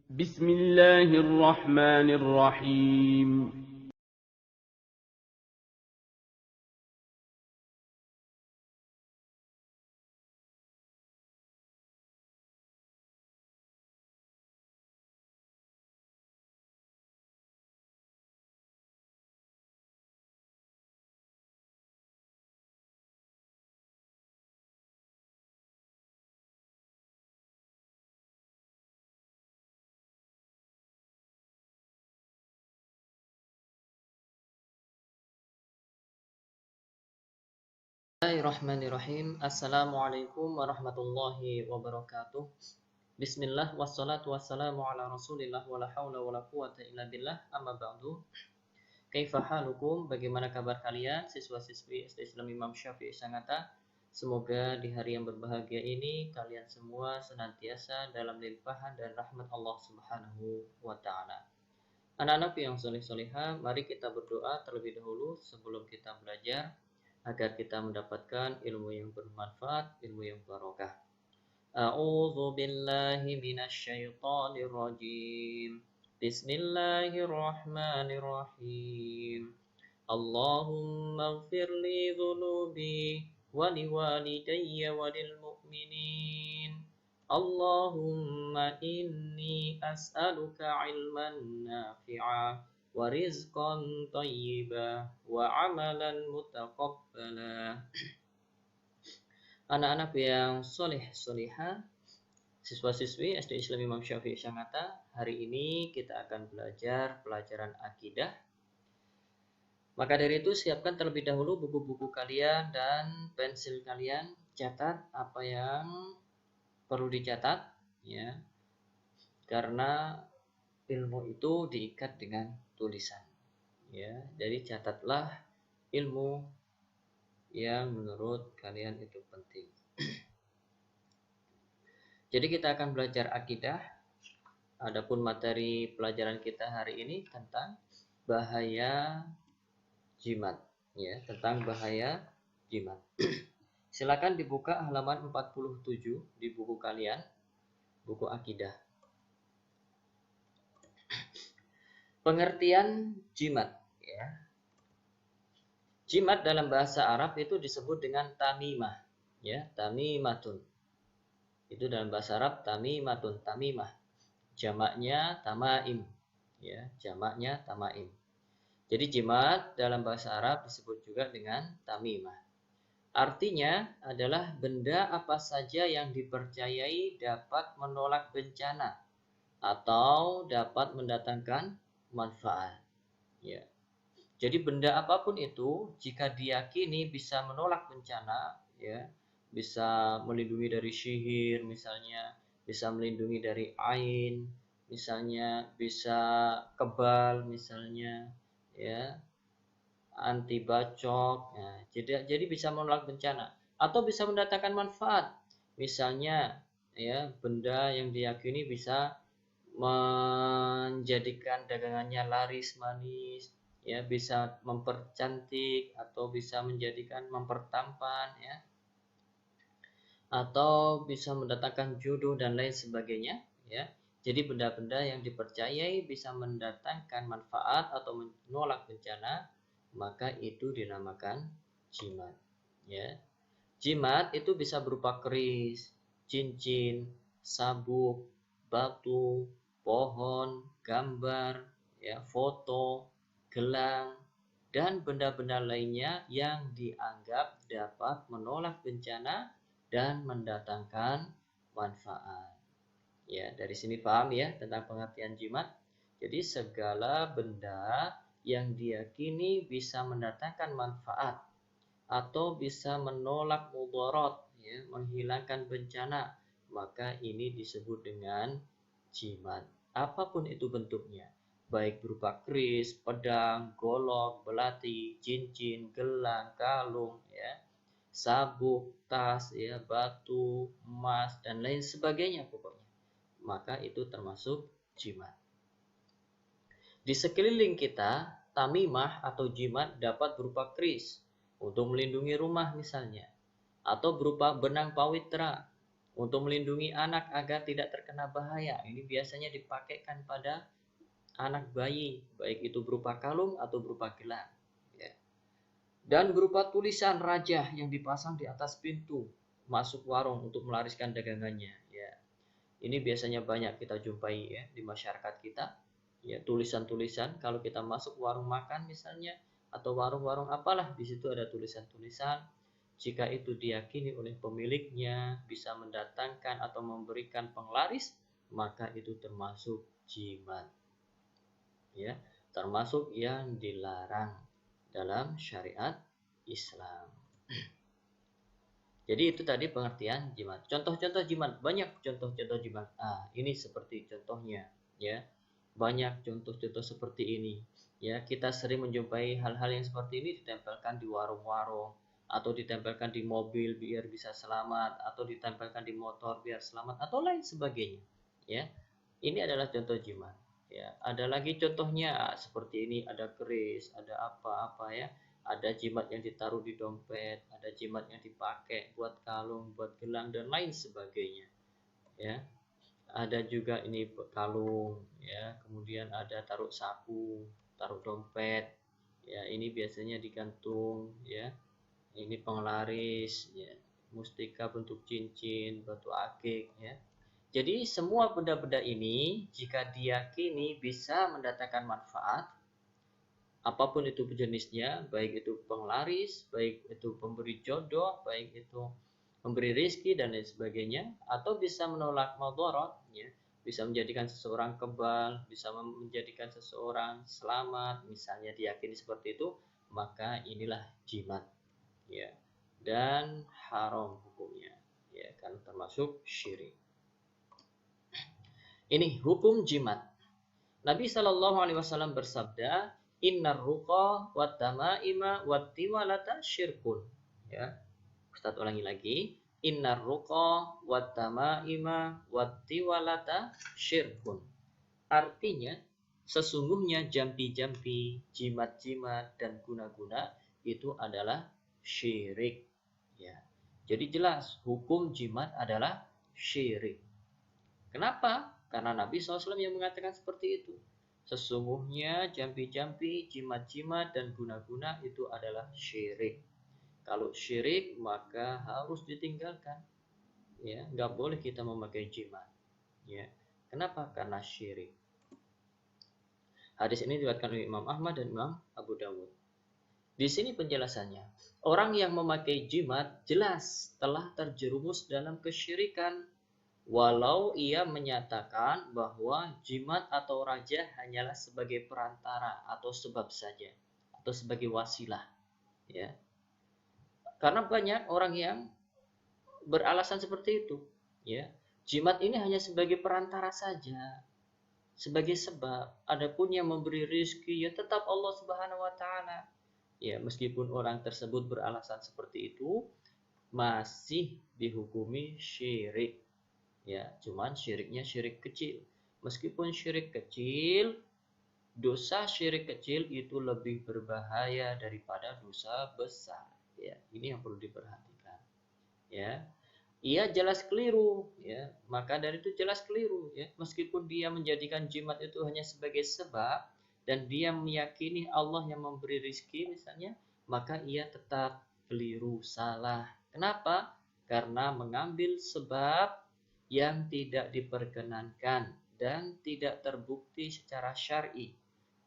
بسم الله الرحمن الرحيم. Bismillahirrahmanirrahim. Assalamualaikum warahmatullahi wabarakatuh. Bismillah wassalatu wassalamu ala rasulillah wala hawla wala quwata illa billah amma ba'du. Kaifa halukum? Bagaimana kabar kalian siswa-siswi SD Islam Imam Syafi'i Sangatta? Semoga di hari yang berbahagia ini kalian semua senantiasa dalam limpahan dan rahmat Allah Subhanahu wa taala. Anak-anak yang soleh-solehah, mari kita berdoa terlebih dahulu sebelum kita belajar agar kita mendapatkan ilmu yang bermanfaat, ilmu yang barokah. A'udzu billahi minasyaitonir rajim. Bismillahirrahmanirrahim. Allahumma ighfir li dhunubi wa liwalidayya wa lil mu'minin. Allahumma inni as'aluka ilman nafi'a wa rizqan thayyiba wa amalan mutaqabbala. Anak-anak yang soleh solihah, siswa-siswi SD Islam Imam Syafi'i Sangatta, hari ini kita akan belajar pelajaran akidah. Maka dari itu siapkan terlebih dahulu buku-buku kalian dan pensil kalian, catat apa yang perlu dicatat ya. Karena ilmu itu diikat dengan tulisan ya. Jadi catatlah ilmu yang menurut kalian itu penting. Jadi kita akan belajar akidah. Adapun materi pelajaran kita hari ini tentang bahaya jimat ya, tentang bahaya jimat. Silakan dibuka halaman 47 di buku kalian, buku akidah. Pengertian jimat ya. Jimat dalam bahasa Arab itu disebut dengan tamimah ya, tamimatun. Itu dalam bahasa Arab tamimatun, tamimah. Jamaknya tamaim ya, jamaknya tamaim. Jadi jimat dalam bahasa Arab disebut juga dengan tamimah. Artinya adalah benda apa saja yang dipercayai dapat menolak bencana atau dapat mendatangkan manfaat. Ya. Jadi benda apapun itu jika diyakini bisa menolak bencana, ya, bisa melindungi dari sihir misalnya, bisa melindungi dari ain, misalnya bisa kebal misalnya, ya, anti bacok, ya, jadi bisa menolak bencana atau bisa mendatangkan manfaat, misalnya, ya, benda yang diyakini bisa menjadikan dagangannya laris manis, ya, bisa mempercantik atau bisa menjadikan mempertampan ya, atau bisa mendatangkan jodoh dan lain sebagainya ya. Jadi benda-benda yang dipercayai bisa mendatangkan manfaat atau menolak bencana, maka itu dinamakan jimat ya. Jimat itu bisa berupa keris, cincin, sabuk, batu, pohon, gambar, ya, foto, gelang, dan benda-benda lainnya yang dianggap dapat menolak bencana dan mendatangkan manfaat. Ya, dari sini paham ya tentang pengertian jimat. Jadi segala benda yang diyakini bisa mendatangkan manfaat atau bisa menolak mudarat, ya, menghilangkan bencana, maka ini disebut dengan jimat. Apapun itu bentuknya, baik berupa keris, pedang, golok, belati, cincin, gelang, kalung, ya, sabuk, tas, ya, batu, emas, dan lain sebagainya pokoknya. Maka itu termasuk jimat. Di sekeliling kita, tamimah atau jimat dapat berupa keris untuk melindungi rumah misalnya, atau berupa benang pawitra Untuk melindungi anak agar tidak terkena bahaya, ini biasanya dipakaikan pada anak bayi, baik itu berupa kalung atau berupa gelang. Ya. Dan berupa tulisan raja yang dipasang di atas pintu masuk warung untuk melariskan dagangannya. Ya. Ini biasanya banyak kita jumpai ya di masyarakat kita. Ya, tulisan-tulisan kalau kita masuk warung makan misalnya atau warung-warung apalah, di situ ada tulisan-tulisan. Jika itu diyakini oleh pemiliknya bisa mendatangkan atau memberikan penglaris, maka itu termasuk jimat. Ya, termasuk yang dilarang dalam syariat Islam. Jadi itu tadi pengertian jimat. Contoh-contoh jimat, banyak contoh-contoh jimat. Ini seperti contohnya, ya. Banyak contoh-contoh seperti ini. Ya, kita sering menjumpai hal-hal yang seperti ini ditempelkan di warung-warung atau ditempelkan di mobil biar bisa selamat atau ditempelkan di motor biar selamat atau lain sebagainya. Ya. Ini adalah contoh jimat. Ya, ada lagi contohnya seperti ini, ada keris, ada apa-apa ya. Ada jimat yang ditaruh di dompet, ada jimat yang dipakai buat kalung, buat gelang dan lain sebagainya. Ya, ada juga ini kalung, ya. Kemudian ada taruh saku, taruh dompet. Ya, ini biasanya digantung, ya. Ini penglaris, ya. Mustika bentuk cincin, batu akik, ya. Jadi semua benda-benda ini jika diyakini bisa mendatangkan manfaat, apapun itu jenisnya, baik itu penglaris, baik itu pemberi jodoh, baik itu memberi rezeki dan lain sebagainya, atau bisa menolak madarat, ya, bisa menjadikan seseorang kebal, bisa menjadikan seseorang selamat, misalnya diyakini seperti itu, maka inilah jimat, ya, dan haram hukumnya, ya, kan termasuk syirik. Ini hukum jimat. Nabi Shallallahu Alaihi Wasallam bersabda, Innar ruqa wat tamaima wat tiwalata syirkun. Ya, Ustaz ulangi lagi. Innar ruqa wat tamaima wat tiwalata syirkun. Artinya, sesungguhnya jampi-jampi, jimat-jimat dan guna-guna itu adalah syirik. Ya, jadi jelas hukum jimat adalah syirik. Kenapa? Karena Nabi SAW yang mengatakan seperti itu. Sesungguhnya jampi-jampi, jimat-jimat, dan guna-guna itu adalah syirik. Kalau syirik maka harus ditinggalkan. Ya, nggak boleh kita memakai jimat. Ya, kenapa? Karena syirik. Hadis ini diriwayatkan oleh Imam Ahmad dan Imam Abu Dawud. Di sini penjelasannya. Orang yang memakai jimat jelas telah terjerumus dalam kesyirikan. Walau ia menyatakan bahwa jimat atau raja hanyalah sebagai perantara atau sebab saja atau sebagai wasilah, ya. Karena banyak orang yang beralasan seperti itu, ya. Jimat ini hanya sebagai perantara saja, sebagai sebab. Adapun yang memberi rezeki ya tetap Allah Subhanahu wa taala. Ya, meskipun orang tersebut beralasan seperti itu, masih dihukumi syirik. Ya, cuman syiriknya syirik kecil. Meskipun syirik kecil, dosa syirik kecil itu lebih berbahaya daripada dosa besar. Ya, ini yang perlu diperhatikan. Ya, ia jelas keliru. Ya, maka dari itu jelas keliru. Ya, meskipun dia menjadikan jimat itu hanya sebagai sebab dan dia meyakini Allah yang memberi rezeki misalnya, maka ia tetap keliru, salah. Kenapa? Karena mengambil sebab yang tidak diperkenankan dan tidak terbukti secara syar'i,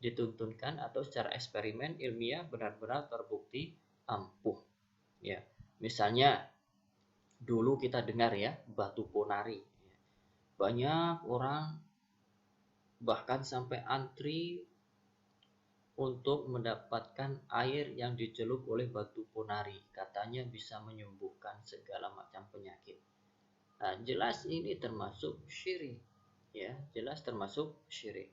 dituntunkan atau secara eksperimen ilmiah benar-benar terbukti ampuh. Ya, misalnya dulu kita dengar ya batu ponari, banyak orang bahkan sampai antri untuk mendapatkan air yang dicelup oleh batu ponari, katanya bisa menyembuhkan segala macam penyakit. Nah, jelas ini termasuk syirik, ya, jelas termasuk syirik.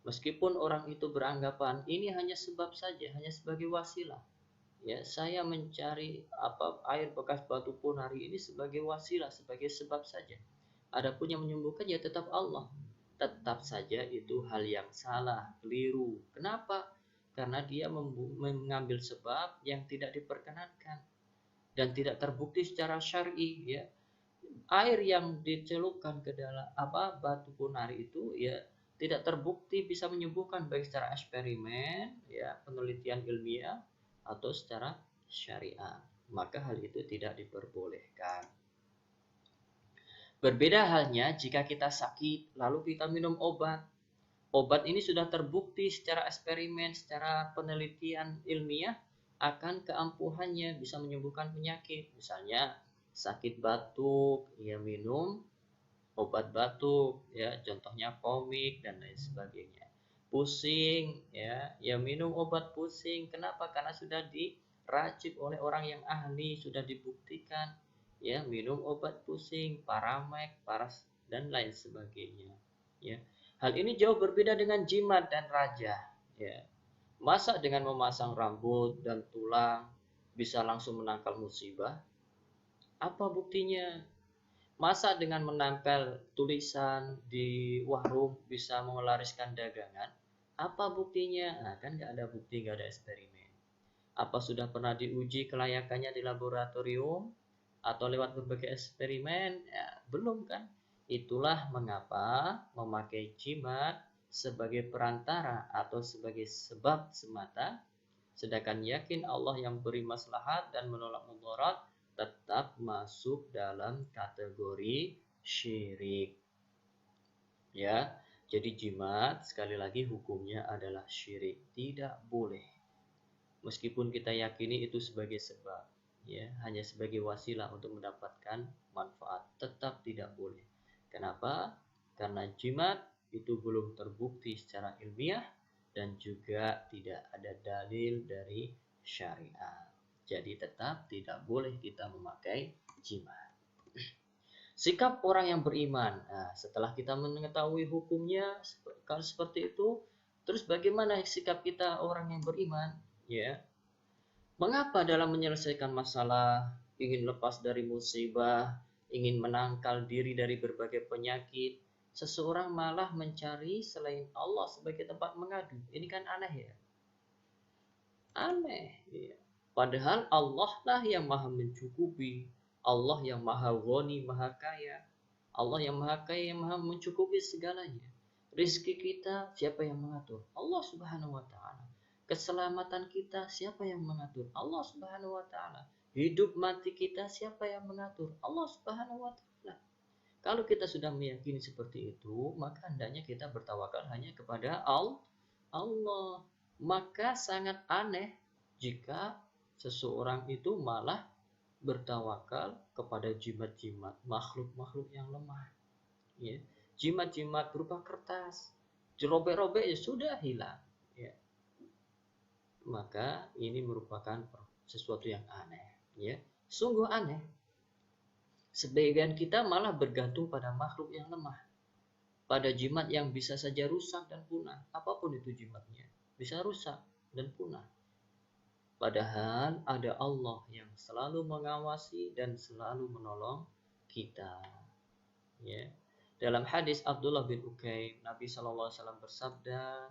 Meskipun orang itu beranggapan ini hanya sebab saja, hanya sebagai wasilah. Ya, saya mencari air bekas batu ponari ini sebagai wasilah, sebagai sebab saja. Adapun yang menyembuhkan ya tetap Allah. Tetap saja itu hal yang salah, keliru. Kenapa? Karena dia mengambil sebab yang tidak diperkenankan dan tidak terbukti secara syar'i, ya. air yang dicelupkan ke dalam batu ponari itu ya tidak terbukti bisa menyembuhkan baik secara eksperimen ya penelitian ilmiah atau secara syariat, maka hal itu tidak diperbolehkan. Berbeda halnya jika kita sakit lalu kita minum obat. Obat ini sudah terbukti secara eksperimen, secara penelitian ilmiah akan keampuhannya, bisa menyembuhkan penyakit. Misalnya sakit batuk, ya minum obat batuk, ya contohnya komik dan lain sebagainya. Pusing, ya minum obat pusing. Kenapa? Karena sudah diracik oleh orang yang ahli, sudah dibuktikan. Ya minum obat pusing, Paramek, Paras dan lain sebagainya. Ya. Hal ini jauh berbeda dengan jimat dan raja. Ya. Masa dengan memasang rambut dan tulang bisa langsung menangkal musibah? Apa buktinya? Masa dengan menempel tulisan di warung bisa mengelariskan dagangan? Apa buktinya? Nah, kan nggak ada bukti, nggak ada eksperimen. Apa sudah pernah diuji kelayakannya di laboratorium atau lewat berbagai eksperimen? Ya, belum kan? Itulah mengapa memakai jimat sebagai perantara atau sebagai sebab semata, sedangkan yakin Allah yang beri maslahat dan menolak mudarat tetap masuk dalam kategori syirik. Ya, jadi jimat sekali lagi hukumnya adalah syirik, tidak boleh. Meskipun kita yakini itu sebagai sebab, ya, hanya sebagai wasilah untuk mendapatkan manfaat, tetap tidak boleh. Kenapa? Karena jimat itu belum terbukti secara ilmiah dan juga tidak ada dalil dari syariat. Jadi tetap tidak boleh kita memakai jimat. Sikap orang yang beriman. Nah, setelah kita mengetahui hukumnya kalau seperti itu, terus bagaimana sikap kita orang yang beriman? Ya, mengapa dalam menyelesaikan masalah, ingin lepas dari musibah, ingin menangkal diri dari berbagai penyakit, seseorang malah mencari selain Allah sebagai tempat mengadu? Ini kan aneh ya. Aneh. Ya. Padahal Allah lah yang maha mencukupi. Allah yang maha ghani, maha kaya. Allah yang maha kaya, yang maha mencukupi segalanya. Rizki kita siapa yang mengatur? Allah subhanahu wa ta'ala. Keselamatan kita siapa yang mengatur? Allah subhanahu wa ta'ala. Hidup mati kita siapa yang mengatur? Allah subhanahu wa ta'ala. Kalau kita sudah meyakini seperti itu, maka hendaknya kita bertawakal hanya kepada Allah. Maka sangat aneh jika seseorang itu malah bertawakal kepada jimat-jimat, makhluk-makhluk yang lemah. Ya. Jimat-jimat berupa kertas, dirobek-robek ya sudah hilang. Ya. Maka ini merupakan sesuatu yang aneh, ya, sungguh aneh. Sebagian kita malah bergantung pada makhluk yang lemah, pada jimat yang bisa saja rusak dan punah. Apapun itu jimatnya, bisa rusak dan punah. Padahal ada Allah yang selalu mengawasi dan selalu menolong kita. Ya. Dalam hadis Abdullah bin Ukaim, Nabi SAW bersabda,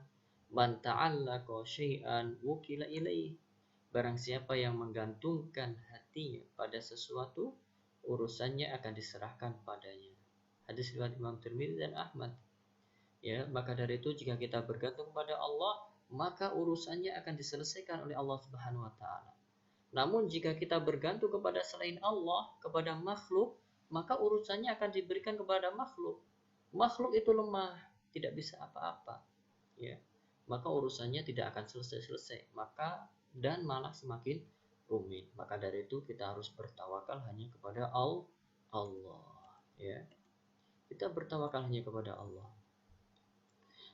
"Man ta'allaqa syai'an wukila ilaih." Barang siapa yang menggantungkan hatinya pada sesuatu, urusannya akan diserahkan padanya. Hadis riwayat Imam Tirmidzi dan Ahmad. Ya, maka dari itu jika kita bergantung pada Allah, maka urusannya akan diselesaikan oleh Allah Subhanahu wa taala. Namun jika kita bergantung kepada selain Allah, kepada makhluk, maka urusannya akan diberikan kepada makhluk. Makhluk itu lemah, tidak bisa apa-apa. Ya. Maka urusannya tidak akan selesai-selesai. Maka dan malah semakin rumit. Maka dari itu kita harus bertawakal hanya kepada Allah. Ya. Kita bertawakal hanya kepada Allah.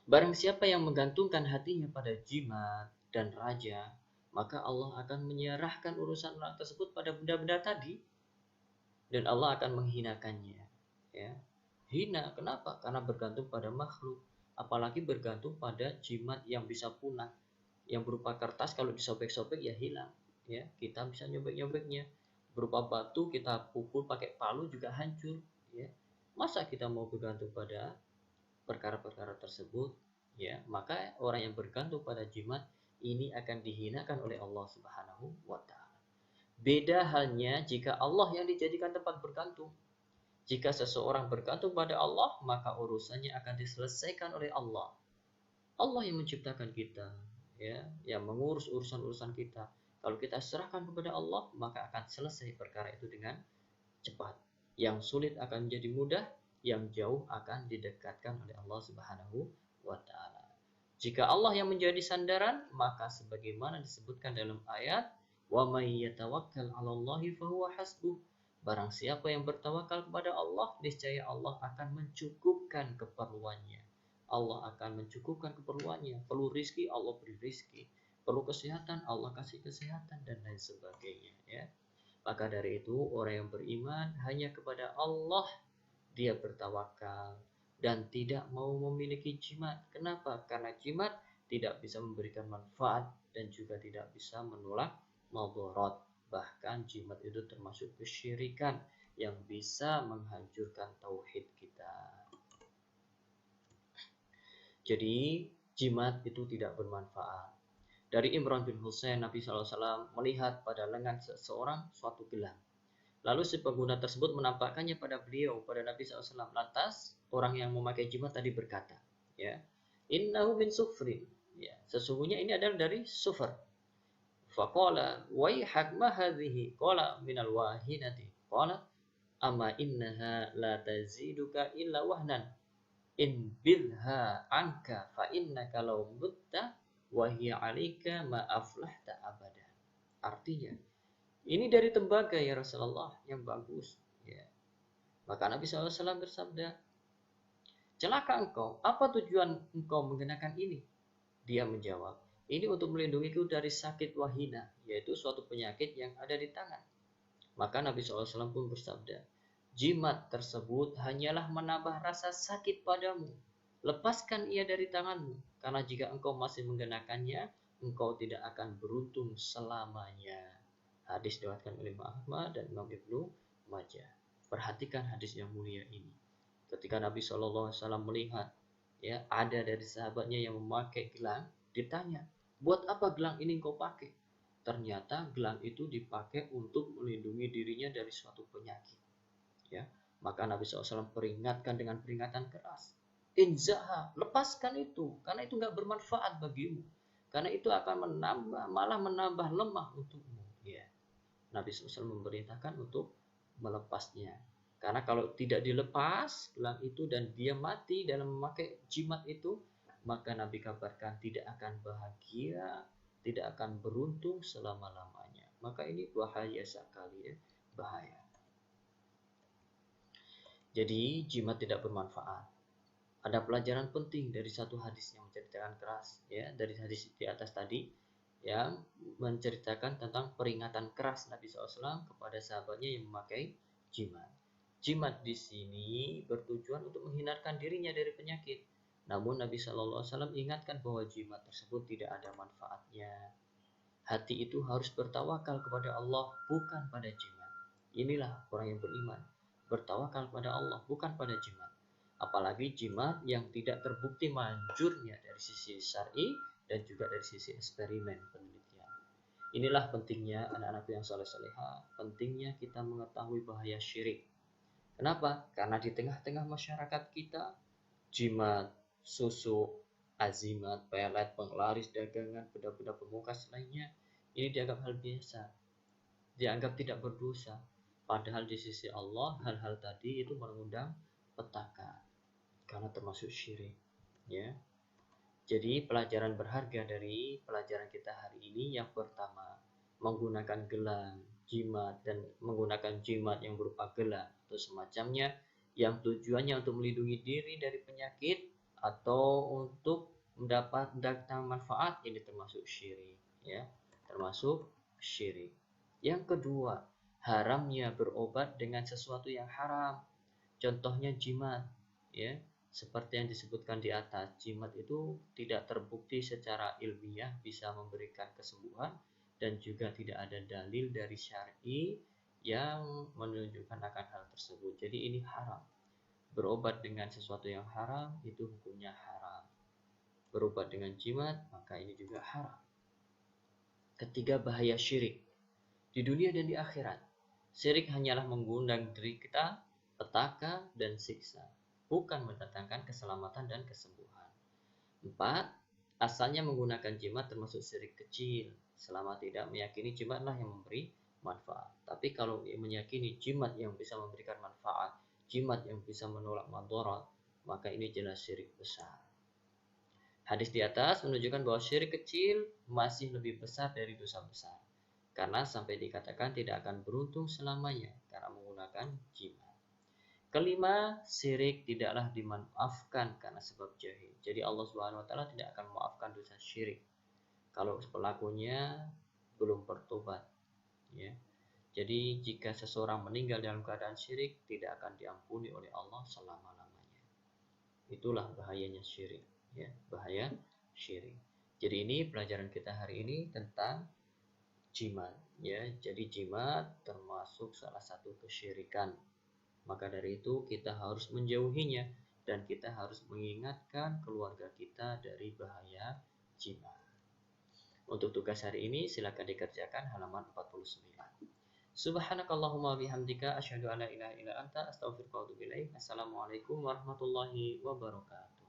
Barang siapa yang menggantungkan hatinya pada jimat dan raja, maka Allah akan menyerahkan urusan orang tersebut pada benda-benda tadi dan Allah akan menghinakannya. Ya. Hina, kenapa? Karena bergantung pada makhluk, apalagi bergantung pada jimat yang bisa punah, yang berupa kertas kalau disobek-sobek ya hilang. Ya, kita bisa nyobek-nyobeknya. Berupa batu kita pukul pakai palu juga hancur. Ya. Masa kita mau bergantung pada perkara-perkara tersebut? Ya, maka orang yang bergantung pada jimat ini akan dihinakan oleh Allah Subhanahu wa taala. Beda halnya jika Allah yang dijadikan tempat bergantung. Jika seseorang bergantung pada Allah, maka urusannya akan diselesaikan oleh Allah. Allah yang menciptakan kita, ya, yang mengurus urusan-urusan kita. Kalau kita serahkan kepada Allah, maka akan selesai perkara itu dengan cepat. Yang sulit akan menjadi mudah, yang jauh akan didekatkan oleh Allah Subhanahu wa taala. Jika Allah yang menjadi sandaran, maka sebagaimana disebutkan dalam ayat, "Wa may yatawakkal 'alallahi fahuwa hasbuh." Barang siapa yang bertawakal kepada Allah, niscaya Allah akan mencukupkan keperluannya. Allah akan mencukupkan keperluannya. Perlu rizki, Allah beri rizki. Perlu kesehatan, Allah kasih kesehatan, dan lain sebagainya. Ya. Maka dari itu, orang yang beriman hanya kepada Allah dia bertawakal dan tidak mau memiliki jimat. Kenapa? Karena jimat tidak bisa memberikan manfaat dan juga tidak bisa menolak madarat. Bahkan jimat itu termasuk kesyirikan yang bisa menghancurkan tauhid kita. Jadi jimat itu tidak bermanfaat. Dari Imran bin Husain, Nabi SAW melihat pada lengan seseorang suatu gelang. Lalu si pengguna tersebut menampakkannya pada beliau, pada Nabi SAW. Lantas orang yang memakai jimat tadi berkata, ya, innahu min sufrin. Ya, sesungguhnya ini adalah dari sufar. Faqala waihak ma hadhihi? Qala minal wahinati. Qala amma innaha la taziduka illa wahnan. In bilha anka fa innaka law mutta wa hiya 'alaika ma aflahta abada. Artinya, ini dari tembaga ya Rasulullah yang bagus. Ya. Maka Nabi SAW bersabda, celaka engkau, apa tujuan engkau mengenakan ini? Dia menjawab, ini untuk melindungiku dari sakit wahina, yaitu suatu penyakit yang ada di tangan. Maka Nabi SAW pun bersabda, jimat tersebut hanyalah menambah rasa sakit padamu. Lepaskan ia dari tanganmu, karena jika engkau masih mengenakannya, engkau tidak akan beruntung selamanya. Hadis diriwayatkan oleh Imam Ahmad dan Imam Ibnu Majah. Perhatikan hadis yang mulia ini. Ketika Nabi SAW melihat, ya, ada dari sahabatnya yang memakai gelang, ditanya, buat apa gelang ini kau pakai? Ternyata gelang itu dipakai untuk melindungi dirinya dari suatu penyakit. Ya, maka Nabi SAW peringatkan dengan peringatan keras. Inzaha, lepaskan itu, karena itu nggak bermanfaat bagimu. Karena itu akan malah menambah lemah untukmu. Ya. Nabi SAW memerintahkan untuk melepasnya. Karena kalau tidak dilepas gelang itu dan dia mati dalam memakai jimat itu, maka Nabi kabarkan tidak akan bahagia, tidak akan beruntung selama-lamanya. Maka ini bahaya sekali ya, bahaya. Jadi jimat tidak bermanfaat. Ada pelajaran penting dari satu hadis yang menceritakan keras, ya, dari hadis di atas tadi yang menceritakan tentang peringatan keras Nabi SAW kepada sahabatnya yang memakai jimat. Jimat di sini bertujuan untuk menghindarkan dirinya dari penyakit. Namun Nabi SAW ingatkan bahwa jimat tersebut tidak ada manfaatnya. Hati itu harus bertawakal kepada Allah, bukan pada jimat. Inilah orang yang beriman, bertawakal kepada Allah, bukan pada jimat. Apalagi jimat yang tidak terbukti manjurnya dari sisi syar'i dan juga dari sisi eksperimen penelitian. Inilah pentingnya anak-anak yang saleh-salehah, pentingnya kita mengetahui bahaya syirik. Kenapa? Karena di tengah-tengah masyarakat kita, jimat, susu, azimat, pelet, penglaris dagangan, benda-benda pemungkas lainnya, ini dianggap hal biasa, dianggap tidak berdosa. Padahal di sisi Allah, hal-hal tadi itu mengundang petaka, karena termasuk syirik. Ya. Jadi pelajaran berharga dari pelajaran kita hari ini yang pertama, menggunakan gelang, jimat, dan menggunakan jimat yang berupa gelang atau semacamnya yang tujuannya untuk melindungi diri dari penyakit atau untuk mendatang manfaat, ini termasuk syirik, ya, termasuk syirik. Yang kedua, haramnya berobat dengan sesuatu yang haram. Contohnya jimat, ya. Seperti yang disebutkan di atas, jimat itu tidak terbukti secara ilmiah bisa memberikan kesembuhan dan juga tidak ada dalil dari syar'i yang menunjukkan akan hal tersebut. Jadi ini haram. Berobat dengan sesuatu yang haram itu hukumnya haram. Berobat dengan jimat maka ini juga haram. Ketiga, bahaya syirik di dunia dan di akhirat. Syirik hanyalah mengundang diri kita petaka, dan siksa, bukan mendatangkan keselamatan dan kesembuhan. 4. Asalnya menggunakan jimat termasuk syirik kecil, selama tidak meyakini jimatlah yang memberi manfaat. Tapi kalau meyakini jimat yang bisa memberikan manfaat, jimat yang bisa menolak madarat, maka ini jelas syirik besar. Hadis di atas menunjukkan bahwa syirik kecil masih lebih besar dari dosa besar. Karena sampai dikatakan tidak akan beruntung selamanya karena menggunakan jimat. Kelima, syirik tidaklah dimaafkan karena sebab jahil. Jadi Allah Subhanahu wa taala tidak akan memaafkan dosa syirik kalau pelakunya belum bertobat, ya. Jadi jika seseorang meninggal dalam keadaan syirik, tidak akan diampuni oleh Allah selama-lamanya. Itulah bahayanya syirik, ya, bahaya syirik. Jadi ini pelajaran kita hari ini tentang jimat, ya. Jadi jimat termasuk salah satu kesyirikan. Maka dari itu kita harus menjauhinya dan kita harus mengingatkan keluarga kita dari bahaya jimat. Untuk tugas hari ini silakan dikerjakan halaman 49. Subhanakallahumma bihamdika asyhadu an la ilaha illa anta astaghfiruka wa atubu ilaik. Assalamualaikum warahmatullahi wabarakatuh.